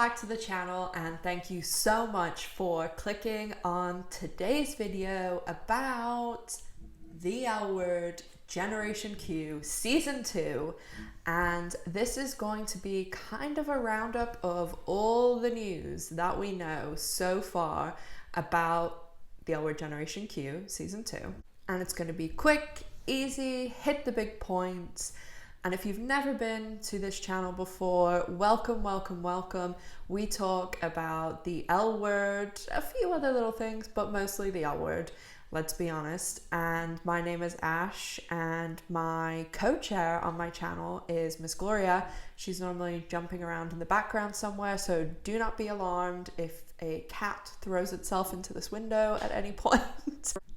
back to the channel, and thank you so much for clicking on today's video about the L Word Generation Q Season 2. And this is going to be kind of a roundup of all the news that we know so far about the L Word Generation Q Season 2. And it's going to be quick, easy, hit the big points. And if you've never been to this channel before, welcome, welcome, welcome. We talk about the L Word, a few other little things, but mostly the L Word, let's be honest. And my name is Ash, and my co-chair on my channel is Miss Gloria. She's normally jumping around in the background somewhere, so do not be alarmed if a cat throws itself into this window at any point.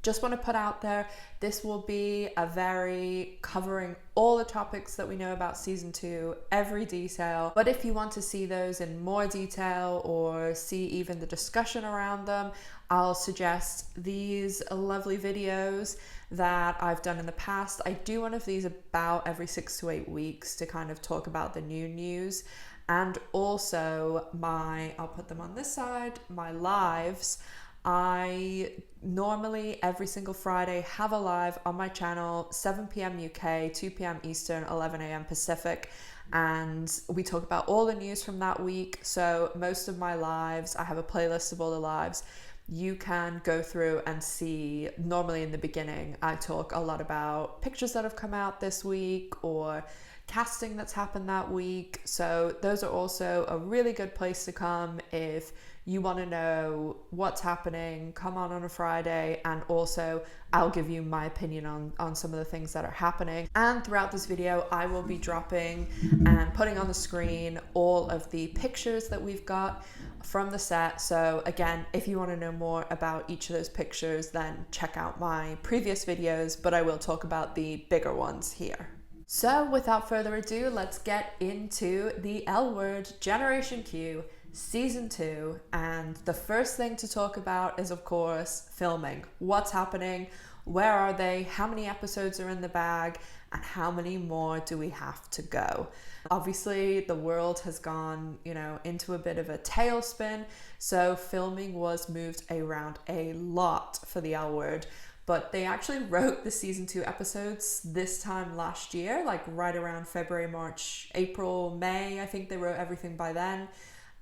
Just want to put out there, this will be a very covering all the topics that we know about Season 2, every detail. But if you want to see those in more detail or see even the discussion around them, I'll suggest these lovely videos that I've done in the past. I do one of these about every 6 to 8 weeks to kind of talk about the new news. And also I'll put them on this side, my lives. I normally every single Friday have a live on my channel, 7 p.m. UK, 2 p.m. Eastern, 11 a.m. Pacific, and we talk about all the news from that week. So most of my lives, I have a playlist of all the lives. You can go through and see, normally in the beginning, I talk a lot about pictures that have come out this week or casting that's happened that week. So those are also a really good place to come if you want to know what's happening. Come on a Friday, and also I'll give you my opinion on some of the things that are happening. And throughout this video, I will be dropping and putting on the screen all of the pictures that we've got from the set. So again, if you want to know more about each of those pictures, then check out my previous videos, but I will talk about the bigger ones here. So without further ado, let's get into the L Word Generation Q Season 2. And the first thing to talk about is, of course, filming. What's happening? Where are they? How many episodes are in the bag? And how many more do we have to go? Obviously, the world has gone, into a bit of a tailspin. So filming was moved around a lot for the L Word. But they actually wrote the Season 2 episodes this time last year, like right around February, March, April, May. I think they wrote everything by then.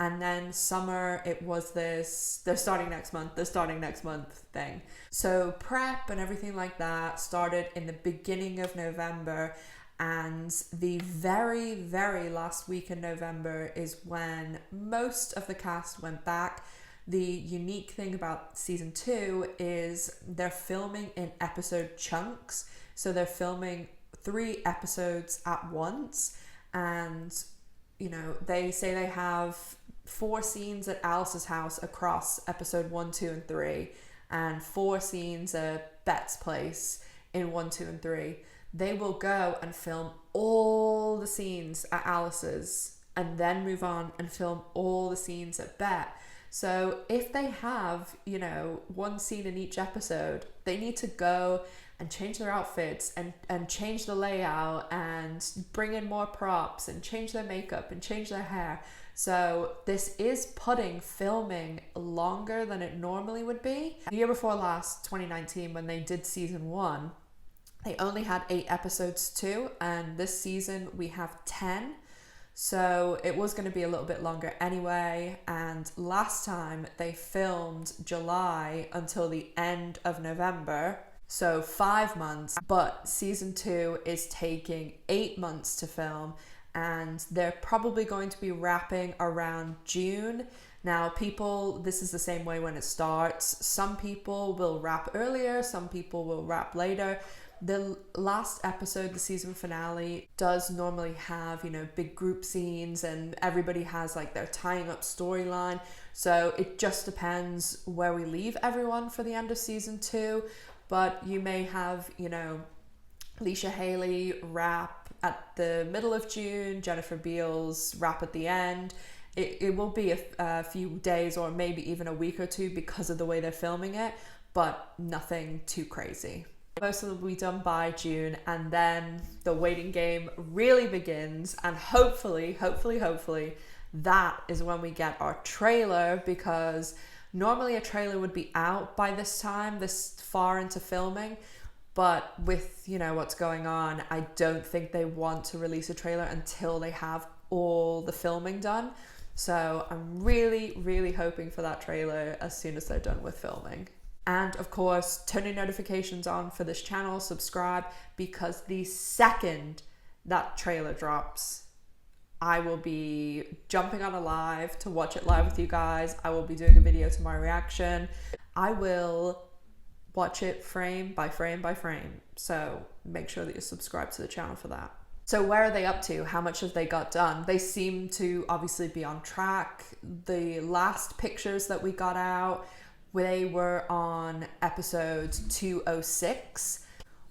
And then summer, it was this, they're starting next month thing. So prep and everything like that started in the beginning of November. And the very, very last week in November is when most of the cast went back. The unique thing about Season 2 is they're filming in episode chunks. So they're filming 3 episodes at once. And, they say they have 4 scenes at Alice's house across episode 1, 2, and 3. And 4 scenes at Bet's place in 1, 2, and 3. They will go and film all the scenes at Alice's and then move on and film all the scenes at Bet. So if they have, 1 scene in each episode, they need to go and change their outfits and change the layout and bring in more props and change their makeup and change their hair. So this is putting filming longer than it normally would be. The year before last, 2019, when they did Season 1, they only had 8 episodes too, and this season we have 10. So it was going to be a little bit longer anyway, and last time they filmed July until the end of November, so 5 months, but Season 2 is taking 8 months to film, and they're probably going to be wrapping around June. Now this is the same way when it starts. Some people will wrap earlier, some people will wrap later. The last episode, the season finale, does normally have, big group scenes, and everybody has like their tying up storyline. So it just depends where we leave everyone for the end of Season 2. But you may have, Leisha Haley wrap at the middle of June, Jennifer Beals wrap at the end. It will be a few days or maybe even a week or 2 because of the way they're filming it, but nothing too crazy. Most of them will be done by June, and then the waiting game really begins, and hopefully that is when we get our trailer, because normally a trailer would be out by this time, this far into filming. But with, you know, what's going on, I don't think they want to release a trailer until they have all the filming done. So I'm really, really hoping for that trailer as soon as they're done with filming. And of course, turn your notifications on for this channel, subscribe, because the second that trailer drops, I will be jumping on a live to watch it live with you guys. I will be doing a video to my reaction. I will watch it frame by frame by frame. So make sure that you're subscribed to the channel for that. So where are they up to? How much have they got done? They seem to obviously be on track. The last pictures that we got out, they were on episode 206.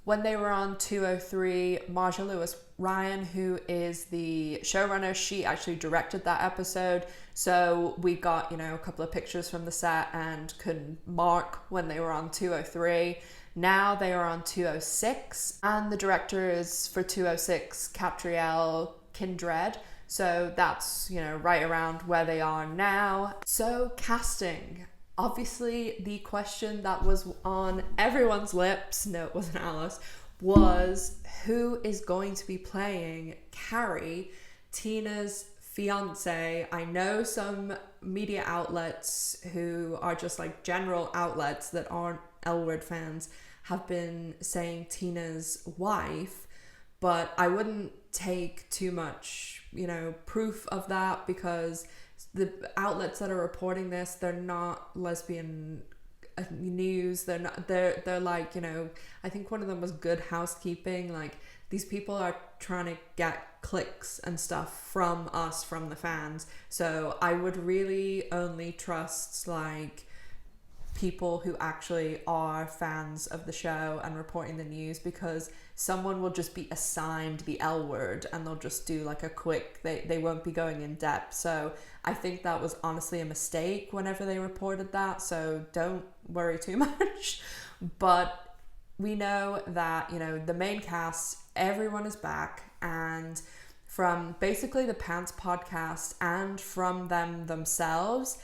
When they were on 203, Marja Lewis-Ryan, who is the showrunner, she actually directed that episode. So we got, you know, a couple of pictures from the set and could mark when they were on 203. Now they are on 206, and the director is for 206, Catriel Kindred. So that's, you know, right around where they are now. So casting. Obviously, the question that was on everyone's lips, no, it wasn't Alice, was who is going to be playing Carrie, Tina's fiance. I know some media outlets who are just like general outlets that aren't L Word fans have been saying Tina's wife, but I wouldn't take too much, you know, proof of that, because the outlets that are reporting this, they're not lesbian news. They're not, they're like, you know, I think one of them was Good Housekeeping. Like, these people are trying to get clicks and stuff from us, from the fans. So I would really only trust like people who actually are fans of the show and reporting the news, because someone will just be assigned the L word and they'll just do like a quick, they won't be going in depth. So I think that was honestly a mistake whenever they reported that, so don't worry too much. But we know that, you know, the main cast, everyone is back, and from basically the Pants podcast and from them themselves,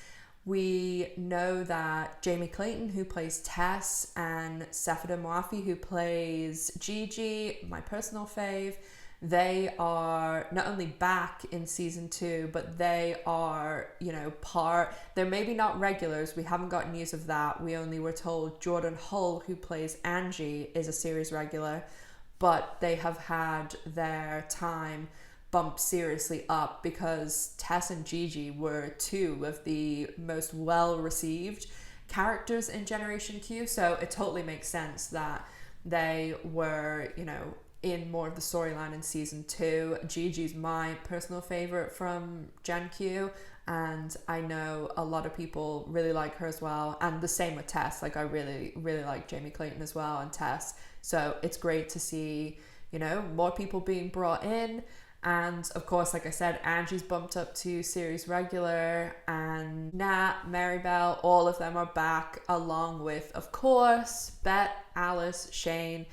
we know that Jamie Clayton, who plays Tess, and Sefida Moafi, who plays Gigi, my personal fave, they are not only back in season 2, but they are, you know, they're maybe not regulars. We haven't got news of that. We only were told Jordan Hull, who plays Angie, is a series regular, but they have had their time bumped seriously up because Tess and Gigi were 2 of the most well-received characters in Generation Q, so it totally makes sense that they were, you know, in more of the storyline in season 2. Gigi's my personal favorite from Gen Q, and I know a lot of people really like her as well, and the same with Tess. Like, I really like Jamie Clayton as well, and Tess, so it's great to see, you know, more people being brought in. And of course, like I said, Angie's bumped up to series regular, and Nat, Maribel, all of them are back, along with, of course, Bet, Alice, Shane,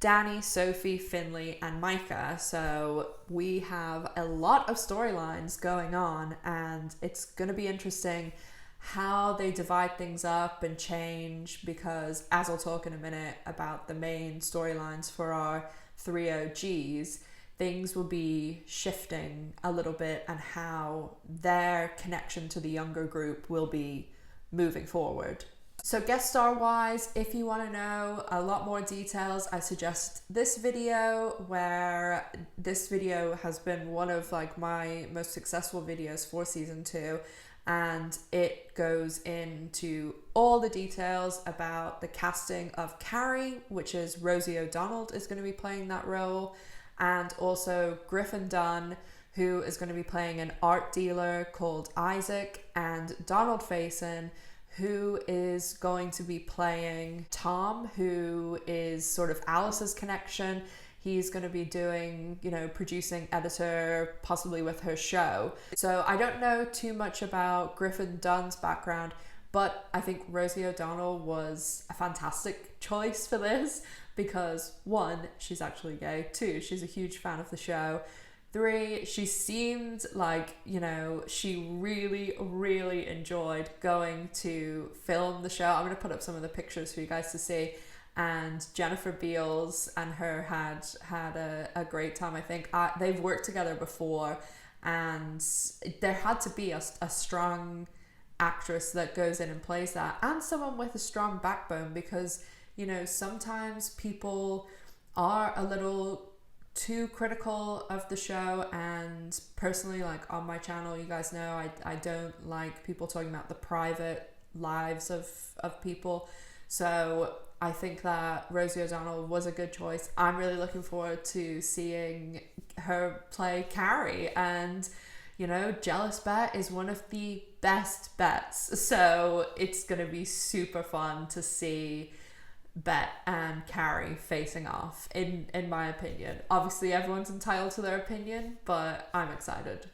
Dani, Sophie, Finley, and Micah. So we have a lot of storylines going on, and it's going to be interesting how they divide things up and change, because as I'll talk in a minute about the main storylines for our 3 OGs, things will be shifting a little bit, and how their connection to the younger group will be moving forward. So guest star wise, if you want to know a lot more details, I suggest this video, where this video has been one of like my most successful videos for season 2, and it goes into all the details about the casting of Carrie, which is Rosie O'Donnell is going to be playing that role, and also Griffin Dunn, who is going to be playing an art dealer called Isaac, and Donald Faison, who is going to be playing Tom, who is sort of Alice's connection. He's going to be doing, you know, producing, editor, possibly with her show. So I don't know too much about Griffin Dunn's background, but I think Rosie O'Donnell was a fantastic choice for this, because 1, she's actually gay, 2, she's a huge fan of the show, 3. She seemed like, you know, she really enjoyed going to film the show. I'm going to put up some of the pictures for you guys to see. And Jennifer Beals and her had a great time. I think they've worked together before, and there had to be a strong actress that goes in and plays that, and someone with a strong backbone, because, you know, sometimes people are a little too critical of the show. And personally, like on my channel, you guys know I don't like people talking about the private lives of people. So I think that Rosie O'Donnell was a good choice. I'm really looking forward to seeing her play Carrie, and, you know, Jealous Bet is one of the best bets, so it's gonna be super fun to see Bet and Carrie facing off, in my opinion. Obviously everyone's entitled to their opinion, but I'm excited.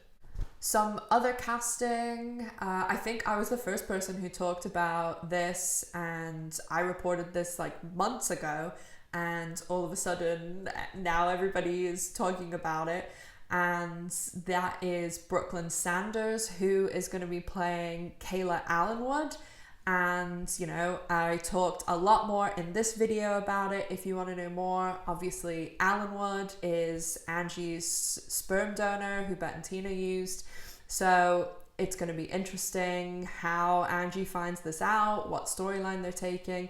Some other casting, I think I was the first person who talked about this, and I reported this like months ago, and all of a sudden now everybody is talking about it, and that is Brooklyn Sanders, who is going to be playing Kayla Allenwood. And, you know, I talked a lot more in this video about it if you want to know more. Obviously, Allenwood is Angie's sperm donor who Bet and Tina used. So it's going to be interesting how Angie finds this out, what storyline they're taking.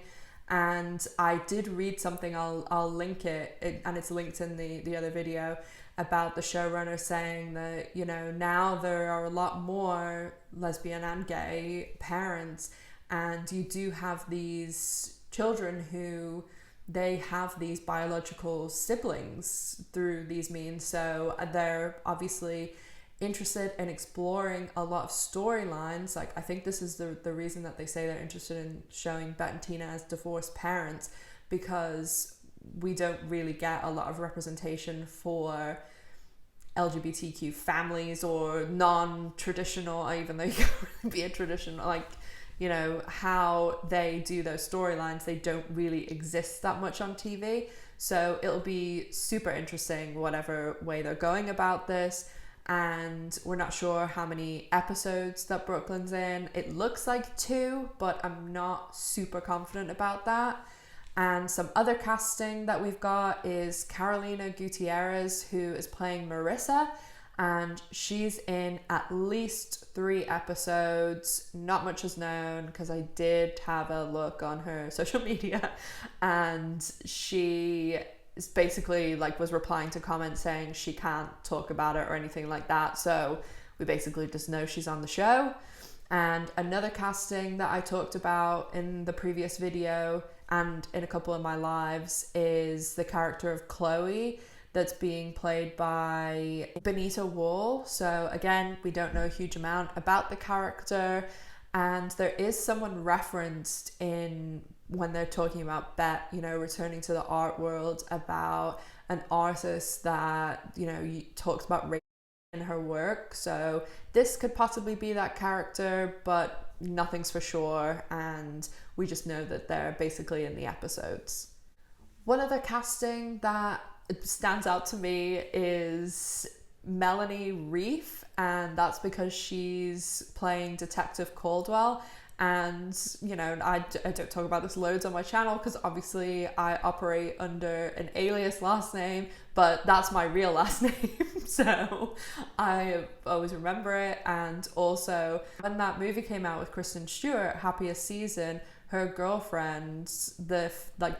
And I did read something, I'll link it, and it's linked in the other video, about the showrunner saying that, you know, now there are a lot more lesbian and gay parents, and you do have these children who they have these biological siblings through these means. So they're obviously interested in exploring a lot of storylines. Like, I think this is the reason that they say they're interested in showing Bet and Tina as divorced parents, because we don't really get a lot of representation for LGBTQ families or non-traditional, even though you can be a traditional, like, you know, how they do those storylines, they don't really exist that much on TV. So it'll be super interesting whatever way they're going about this. And we're not sure how many episodes that Brooklyn's in. It looks like 2, but I'm not super confident about that. And some other casting that we've got is Carolina Gutierrez, who is playing Marissa, and she's in at least 3 episodes. Not much is known, because I did have a look on her social media, and she is basically like was replying to comments saying she can't talk about it or anything like that. So we basically just know she's on the show. And another casting that I talked about in the previous video and in a couple of my lives is the character of Chloe, that's being played by Benita Wall. So again, we don't know a huge amount about the character, and there is someone referenced in when they're talking about Bet, you know, returning to the art world, about an artist that, you know, talks about race in her work. So this could possibly be that character, but nothing's for sure, and we just know that they're basically in the episodes. One other casting that stands out to me is Melanie Reef, and that's because she's playing Detective Caldwell. And, you know, I don't talk about this loads on my channel, because obviously I operate under an alias last name, but that's my real last name, so I always remember it. And also, when that movie came out with Kristen Stewart, Happiest Season, her girlfriend, the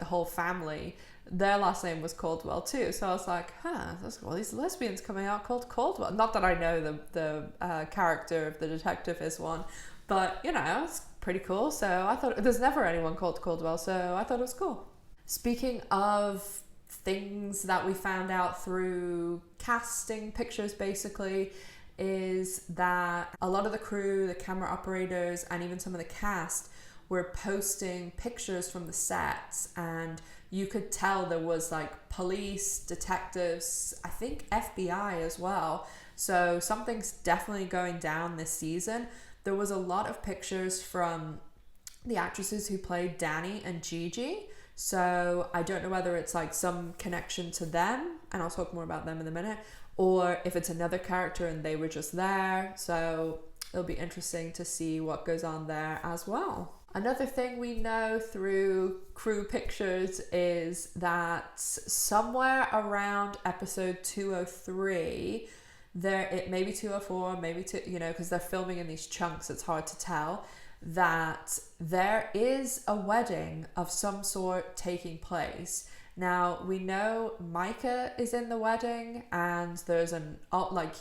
whole family, their last name was Caldwell too. So I was like, that's cool. These lesbians coming out called Caldwell. Not that I know the character of the detective is one, but, you know, it's pretty cool. So I thought, there's never anyone called Caldwell, so I thought it was cool. Speaking of things that we found out through casting pictures, basically, is that a lot of the crew, the camera operators, and even some of the cast were posting pictures from the sets, and you could tell there was like police, detectives, I think FBI as well. So something's definitely going down this season. There was a lot of pictures from the actresses who played Dani and Gigi. So I don't know whether it's like some connection to them, and I'll talk more about them in a minute, or if it's another character and they were just there. So it'll be interesting to see what goes on there as well. Another thing we know through crew pictures is that somewhere around episode 203, it maybe 204, maybe because they're filming in these chunks, it's hard to tell, that there is a wedding of some sort taking place. Now we know Micah is in the wedding, and there's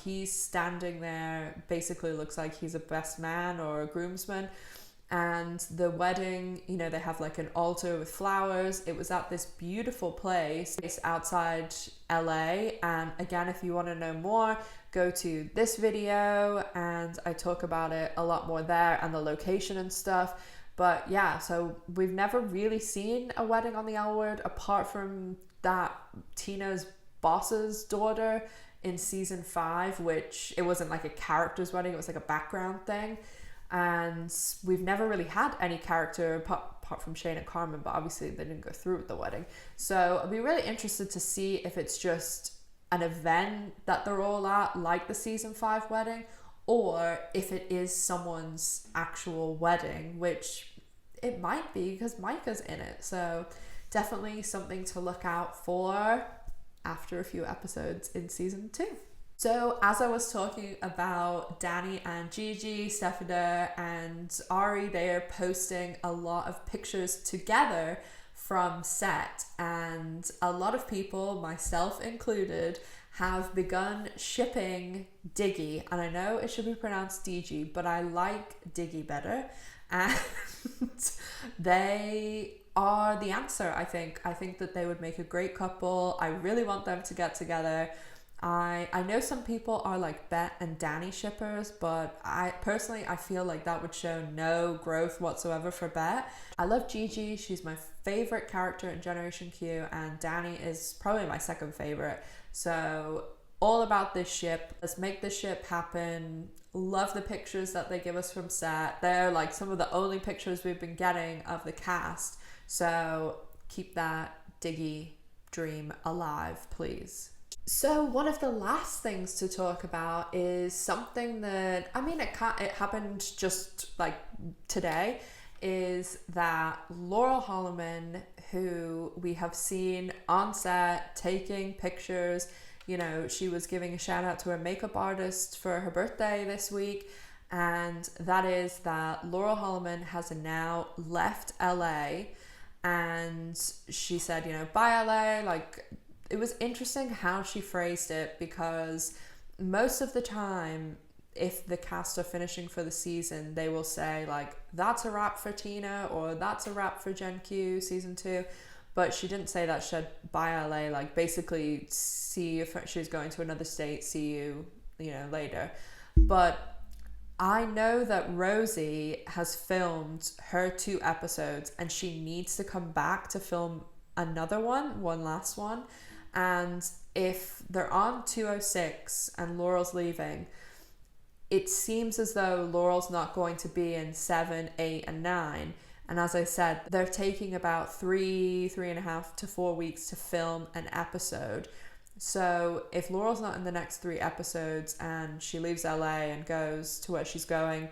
he's standing there, basically looks like he's a best man or a groomsman. And the wedding, they have like an altar with flowers. It was at this beautiful place. It's outside LA. And again, if you want to know more, go to this video and I talk about it a lot more there and the location and stuff. But yeah, so we've never really seen a wedding on the L Word apart from that Tina's boss's daughter in season 5, which it wasn't like a character's wedding, it was like a background thing. And we've never really had any character apart from Shane and Carmen, but obviously they didn't go through with the wedding. So I'll be really interested to see if it's just an event that they're all at, like the season 5 wedding, or if it is someone's actual wedding, which it might be because Micah's in it. So definitely something to look out for after a few episodes in season 2. So as I was talking about Dani and Gigi, Stefano and Ari, they are posting a lot of pictures together from set, and a lot of people, myself included, have begun shipping DiGi, and I know it should be pronounced DiGi, but I like DiGi better, and they are the answer. I think that they would make a great couple. I really want them to get together. I know some people are like Bet and Dani shippers, but I feel like that would show no growth whatsoever for Bet. I love Gigi. She's my favorite character in Generation Q, and Dani is probably my second favorite. So all about this ship. Let's make this ship happen. Love the pictures that they give us from set. They're like some of the only pictures we've been getting of the cast. So keep that DiGi dream alive, please. So one of the last things to talk about is something that, it happened just like today, is that Laurel Holloman, who we have seen on set taking pictures, she was giving a shout out to her makeup artist for her birthday this week, and that is that Laurel Holloman has now left LA, and she said, bye LA, it was interesting how she phrased it, because most of the time, if the cast are finishing for the season, they will say that's a wrap for Tina, or that's a wrap for Gen Q season 2. But she didn't say that. She said bye LA, basically see you if she's going to another state, see you, later. But I know that Rosie has filmed her 2 episodes and she needs to come back to film another one last one. And if they're on 206 and Laurel's leaving, it seems as though Laurel's not going to be in 7, 8, and 9. And as I said, they're taking about 3.5 to 4 weeks to film an episode. So if Laurel's not in the next 3 episodes and she leaves LA and goes to where she's going,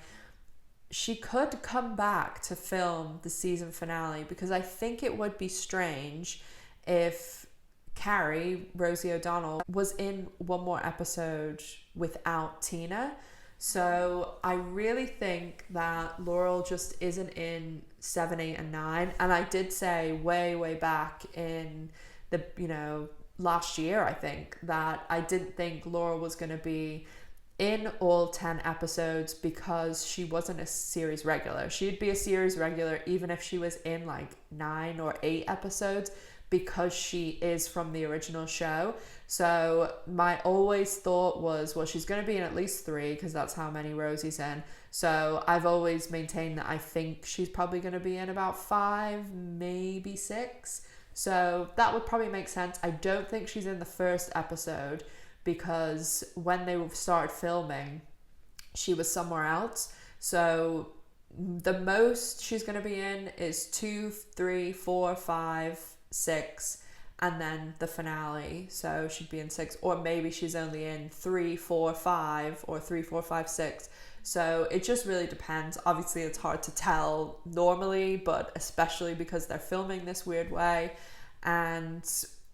she could come back to film the season finale, because I think it would be strange if Carrie, Rosie O'Donnell, was in one more episode without Tina. So I really think that Laurel just isn't in 7, 8, and 9. And I did say way back in the, last year, I think, that I didn't think Laurel was going to be in all 10 episodes because she wasn't a series regular. She'd be a series regular even if she was in 9 or 8 episodes, because she is from the original show. So my always thought was, well, she's going to be in at least 3, because that's how many Rosie's in. So I've always maintained that I think she's probably going to be in about 5, maybe 6. So that would probably make sense. I don't think she's in the first episode, because when they started filming, she was somewhere else. So The most she's going to be in is 2, 3, 4, 5, 6, and then the finale. So she'd be in 6, or maybe she's only in 3, 4, 5, or 3, 4, 5, 6. So it just really depends. Obviously, it's hard to tell normally, but especially because they're filming this weird way. And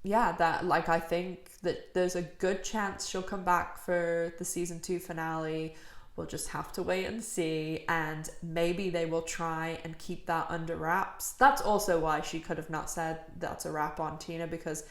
yeah, that, like, I think that there's a good chance she'll come back for the season 2 finale. We'll just have to wait and see, and maybe they will try and keep that under wraps. That's also why she could have not said that's a wrap on Tina, because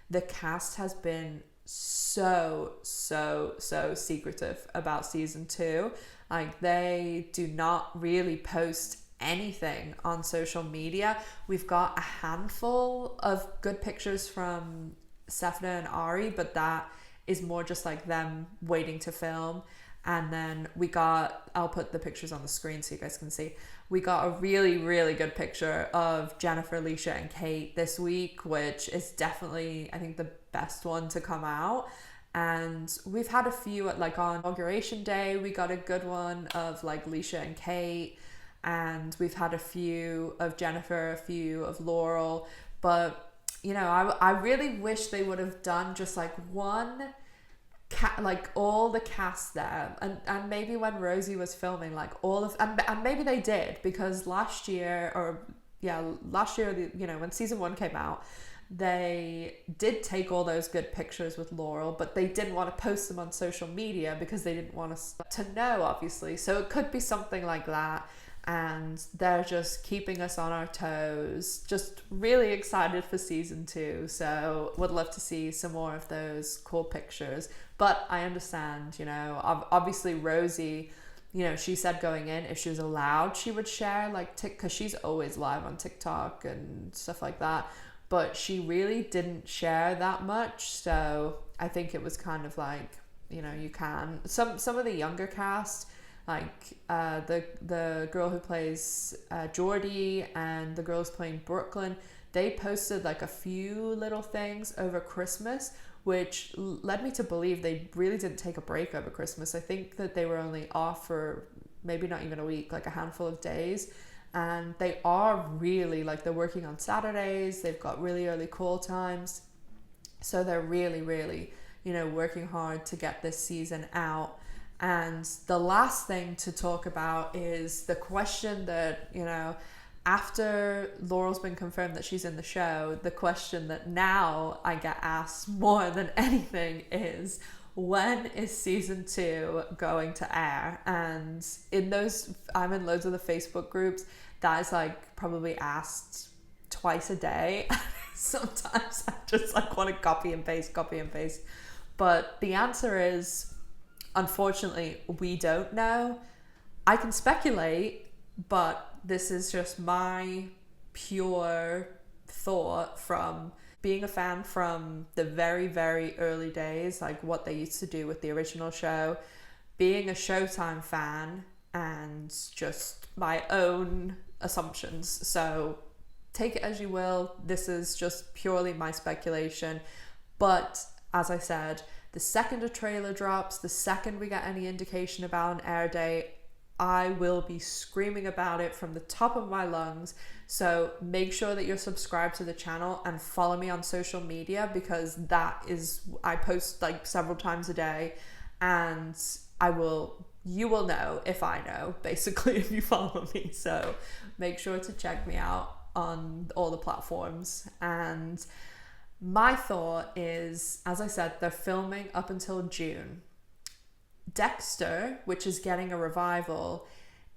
the cast has been so secretive about season 2. Like, they do not really post anything on social media. We've got a handful of good pictures from Sefna and Ari, but that is more just like them waiting to film. And then we got, I'll put the pictures on the screen so you guys can see. We got a really good picture of Jennifer, Alicia, and Kate this week, which is definitely, I think, the best one to come out. And we've had a few at, like, on inauguration day, we got a good one of like Alicia and Kate. And we've had a few of Jennifer, a few of Laurel. But, you know, I really wish they would have done just like one like all the cast there, and maybe when Rosie was filming, like all of, and maybe they did, because last year, you know, when season 1 came out, they did take all those good pictures with Laurel, but they didn't want to post them on social media because they didn't want us to know, obviously. So it could be something like that. And they're just keeping us on our toes. Just really excited for season 2. So would love to see some more of those cool pictures. But I understand, you know, obviously Rosie, you know, she said going in, if she was allowed, she would share like because she's always live on TikTok and stuff like that. But she really didn't share that much. So I think it was kind of like, you know, you can. Some of the younger cast, like the girl who plays Geordie and the girls playing Brooklyn, they posted like a few little things over Christmas, which led me to believe they really didn't take a break over Christmas. I think that they were only off for maybe not even a week, like a handful of days. And they are really, like, they're working on Saturdays, they've got really early call times. So they're really, you know, working hard to get this season out. And the last thing to talk about is the question that, you know, after Laurel's been confirmed that she's in the show, the question that now I get asked more than anything is, when is season 2 going to air? And in those, I'm in loads of the Facebook groups, that is like probably asked twice a day. Sometimes I just like want to copy and paste. But the answer is, unfortunately, we don't know. I can speculate, but this is just my pure thought from being a fan from the very early days, like what they used to do with the original show, being a Showtime fan, and just my own assumptions. So take it as you will. This is just purely my speculation. But as I said, the second a trailer drops, the second we get any indication about an air date, I will be screaming about it from the top of my lungs. So make sure that you're subscribed to the channel and follow me on social media, because that is, I post like several times a day, and you will know if I know, basically, if you follow me. So make sure to check me out on all the platforms. And my thought is, as I said, they're filming up until June. Dexter, which is getting a revival,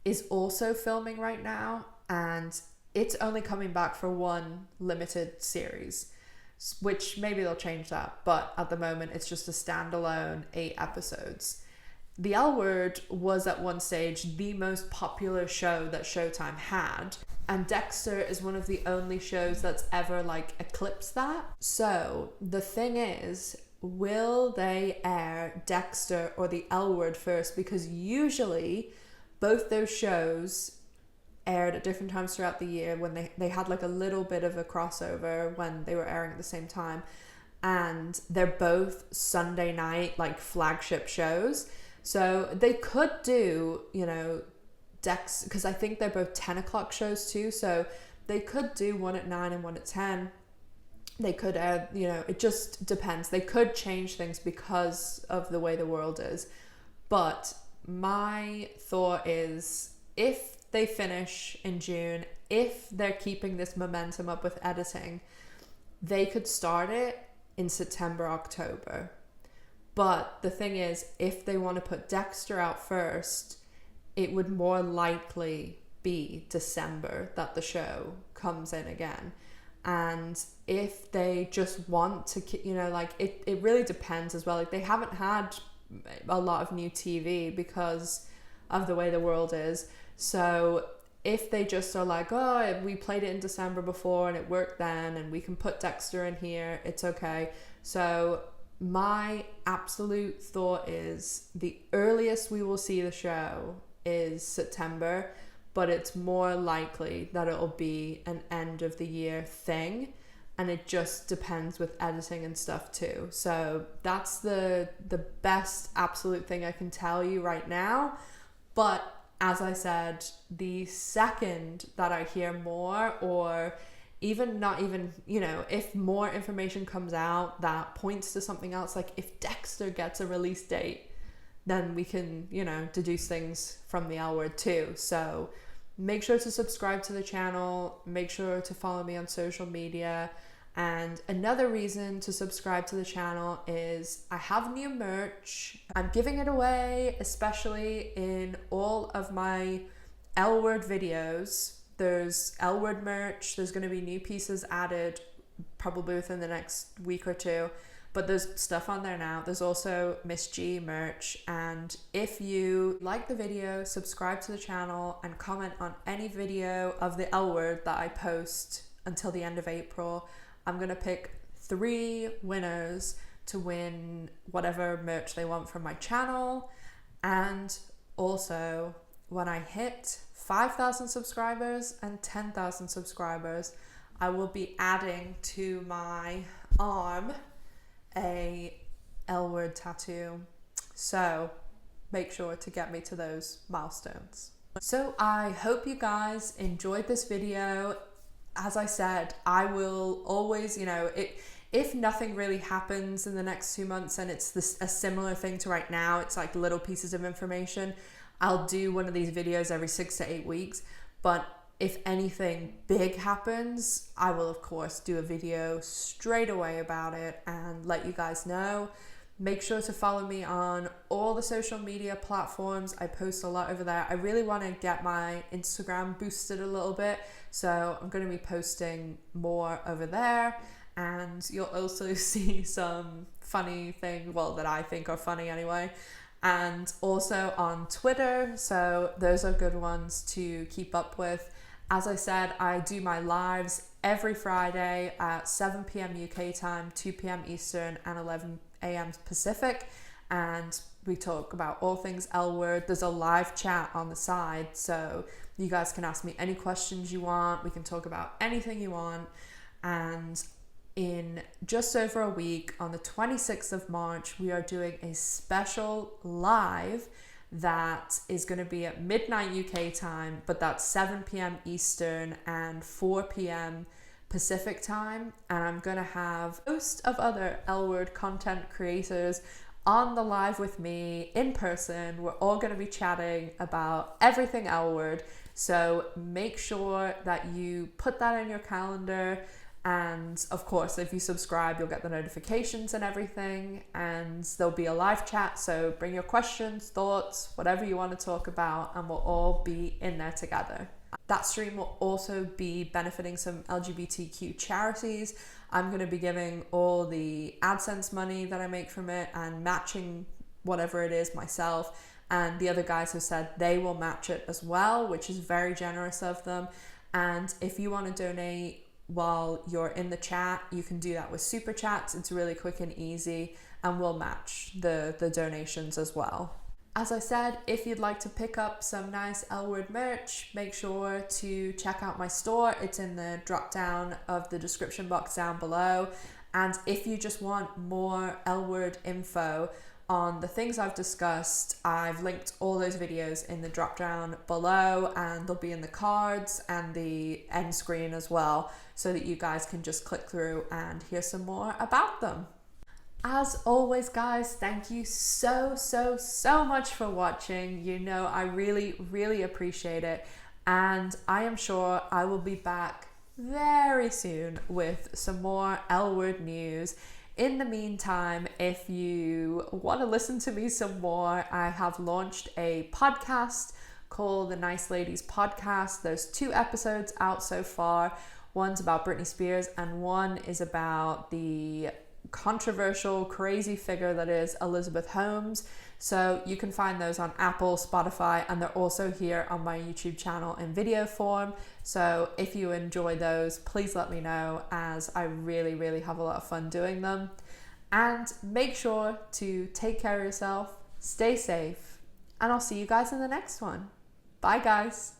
is also filming right now, and it's only coming back for one limited series, which maybe they'll change that, but at the moment it's just a standalone 8 episodes. The L Word was at one stage the most popular show that Showtime had, and Dexter is one of the only shows that's ever like eclipsed that. So the thing is, will they air Dexter or the L Word first? Because usually both those shows aired at different times throughout the year, when they had like a little bit of a crossover when they were airing at the same time, and they're both Sunday night like flagship shows. So they could do, you know, Dex, because I think they're both 10 o'clock shows too, so they could do one at 9 and one at 10. They could you know, it just depends. They could change things because of the way the world is. But my thought is, if they finish in June, if they're keeping this momentum up with editing, they could start it in September, October. But the thing is, if they want to put Dexter out first, it would more likely be December that the show comes in again. And if they just want to, you know, like it really depends as well. Like, they haven't had a lot of new TV because of the way the world is. So if they just are like, oh, we played it in December before and it worked then, and we can put Dexter in here, it's okay. So my absolute thought is the earliest we will see the show is September, but it's more likely that it'll be an end of the year thing, and it just depends with editing and stuff too. So that's the best absolute thing I can tell you right now. But as I said, the second that I hear more, or even not even, you know, if more information comes out that points to something else, like if Dexter gets a release date, then we can, you know, deduce things from the L word too. So make sure to subscribe to the channel, make sure to follow me on social media. And another reason to subscribe to the channel is I have new merch. I'm giving it away, especially in all of my L word videos. There's L word merch. There's going to be new pieces added probably within the next week or two, but there's stuff on there now. There's also Miss G merch. And if you like the video, subscribe to the channel and comment on any video of the L word that I post until the end of April. I'm going to pick 3 winners to win whatever merch they want from my channel. And also, when I hit 5,000 subscribers and 10,000 subscribers, I will be adding to my arm a L word tattoo. So make sure to get me to those milestones. So I hope you guys enjoyed this video. As I said, I will always, you know, if nothing really happens in the next 2 months and it's a similar thing to right now, it's like little pieces of information, I'll do one of these videos every 6 to 8 weeks. But if anything big happens, I will of course do a video straight away about it and let you guys know. Make sure to follow me on all the social media platforms. I post a lot over there. I really want to get my Instagram boosted a little bit, so I'm going to be posting more over there. And you'll also see some funny things, well, that I think are funny anyway. And also on Twitter, so those are good ones to keep up with. As I said, I do my lives every Friday at 7 p.m. UK time, 2 p.m. Eastern, and 11 a.m. Pacific. And we talk about all things L word. There's a live chat on the side, so you guys can ask me any questions you want. We can talk about anything you want. And in just over a week, on the 26th of March, we are doing a special live that is going to be at midnight UK time, but that's 7 p.m. Eastern and 4 p.m. Pacific time. And I'm going to have a host of other L word content creators on the live with me in person. We're all going to be chatting about everything L word. So make sure that you put that in your calendar. And of course, if you subscribe, you'll get the notifications and everything, and there'll be a live chat. So bring your questions, thoughts, whatever you want to talk about, and we'll all be in there together. That stream will also be benefiting some LGBTQ charities. I'm going to be giving all the AdSense money that I make from it and matching whatever it is myself. And the other guys have said they will match it as well, which is very generous of them. And if you want to donate while you're in the chat, you can do that with super chats. It's really quick and easy, and we'll match the donations as well. As I said, if you'd like to pick up some nice L word merch, make sure to check out my store. It's in the drop down of the description box down below. And if you just want more L word info on the things I've discussed. I've linked all those videos in the drop down below, and they'll be in the cards and the end screen as well, so that you guys can just click through and hear some more about them. As always, guys, thank you so much for watching. You know, I really appreciate it, and I am sure I will be back very soon with some more L Word news. In the meantime, if you want to listen to me some more, I have launched a podcast called the Nice Ladies Podcast. There's 2 episodes out so far. One's about Britney Spears and one is about the controversial, crazy figure that is Elizabeth Holmes. So you can find those on Apple, Spotify, and they're also here on my YouTube channel in video form. So if you enjoy those, please let me know, as I really have a lot of fun doing them. And make sure to take care of yourself, stay safe, and I'll see you guys in the next one. Bye, guys.